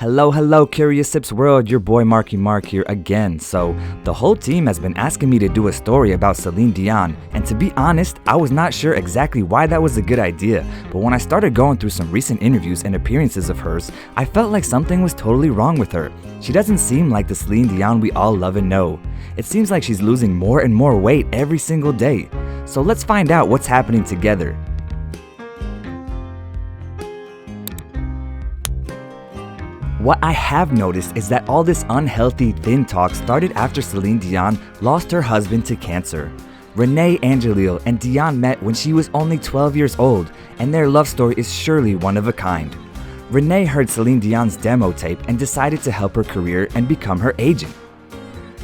Hello, CurioSips world, your boy Marky Mark here again. So, the whole team has been asking me to do a story about Celine Dion, and to be honest, I was not sure exactly why that was a good idea, but when I started going through some recent interviews and appearances of hers, I felt like something was totally wrong with her. She doesn't seem like the Celine Dion we all love and know. It seems like she's losing more and more weight every single day. So let's find out what's happening together. What I have noticed is that all this unhealthy thin talk started after Celine Dion lost her husband to cancer. Renee Angelil and Dion met when she was only 12 years old, and their love story is surely one of a kind. Renee heard Celine Dion's demo tape and decided to help her career and become her agent.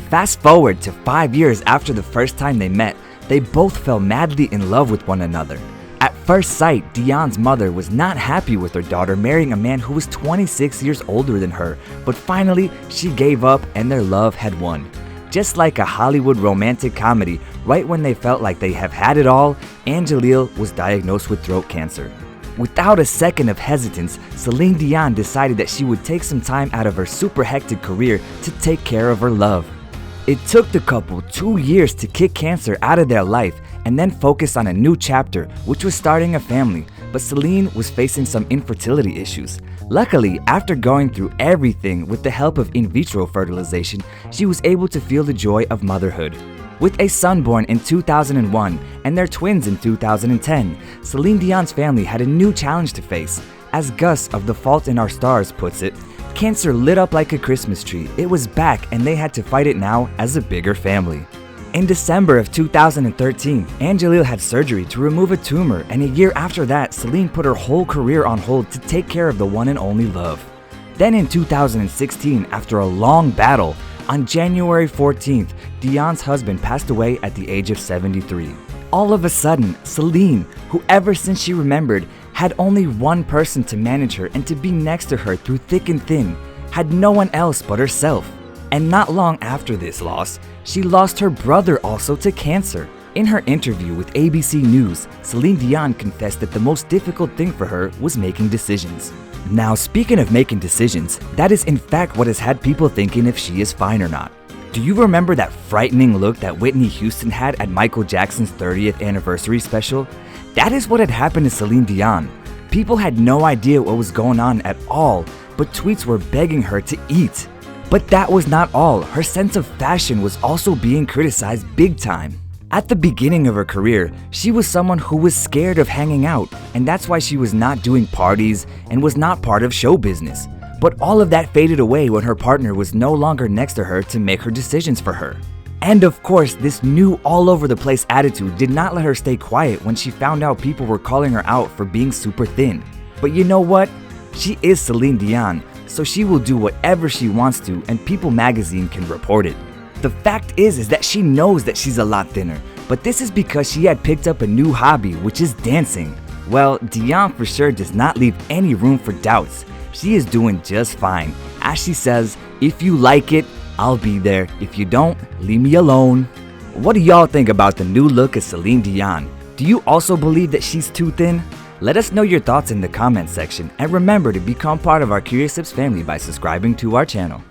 Fast forward to 5 years after the first time they met, they both fell madly in love with one another. At first sight, Dion's mother was not happy with her daughter marrying a man who was 26 years older than her, but finally, she gave up and their love had won. Just like a Hollywood romantic comedy, right when they felt like they have had it all, Angelil was diagnosed with throat cancer. Without a second of hesitance, Celine Dion decided that she would take some time out of her super hectic career to take care of her love. It took the couple 2 years to kick cancer out of their life and then focus on a new chapter, which was starting a family, but Celine was facing some infertility issues. Luckily, after going through everything with the help of in vitro fertilization, she was able to feel the joy of motherhood. With a son born in 2001 and their twins in 2010, Celine Dion's family had a new challenge to face. As Gus of The Fault in Our Stars puts it, cancer lit up like a Christmas tree. It was back and they had to fight it now as a bigger family. In December of 2013, Angelil had surgery to remove a tumor, and a year after that, Celine put her whole career on hold to take care of the one and only love. Then in 2016, after a long battle, on January 14th, Dion's husband passed away at the age of 73. All of a sudden, Celine, who ever since she remembered, had only one person to manage her and to be next to her through thick and thin, had no one else but herself. And not long after this loss, she lost her brother also to cancer. In her interview with ABC News, Celine Dion confessed that the most difficult thing for her was making decisions. Now, speaking of making decisions, that is in fact what has had people thinking if she is fine or not. Do you remember that frightening look that Whitney Houston had at Michael Jackson's 30th anniversary special? That is what had happened to Celine Dion. People had no idea what was going on at all, but tweets were begging her to eat. But that was not all. Her sense of fashion was also being criticized big time. At the beginning of her career, she was someone who was scared of hanging out, and that's why she was not doing parties and was not part of show business. But all of that faded away when her partner was no longer next to her to make her decisions for her. And of course, this new all-over-the-place attitude did not let her stay quiet when she found out people were calling her out for being super thin. But you know what? She is Celine Dion, so she will do whatever she wants to, and People magazine can report it. The fact is that she knows that she's a lot thinner, but this is because she had picked up a new hobby, which is dancing. Well, Dion for sure does not leave any room for doubts. She is doing just fine. As she says, if you like it, I'll be there. If you don't, leave me alone. What do y'all think about the new look of Celine Dion? Do you also believe that she's too thin? Let us know your thoughts in the comment section, and remember to become part of our CurioSips family by subscribing to our channel.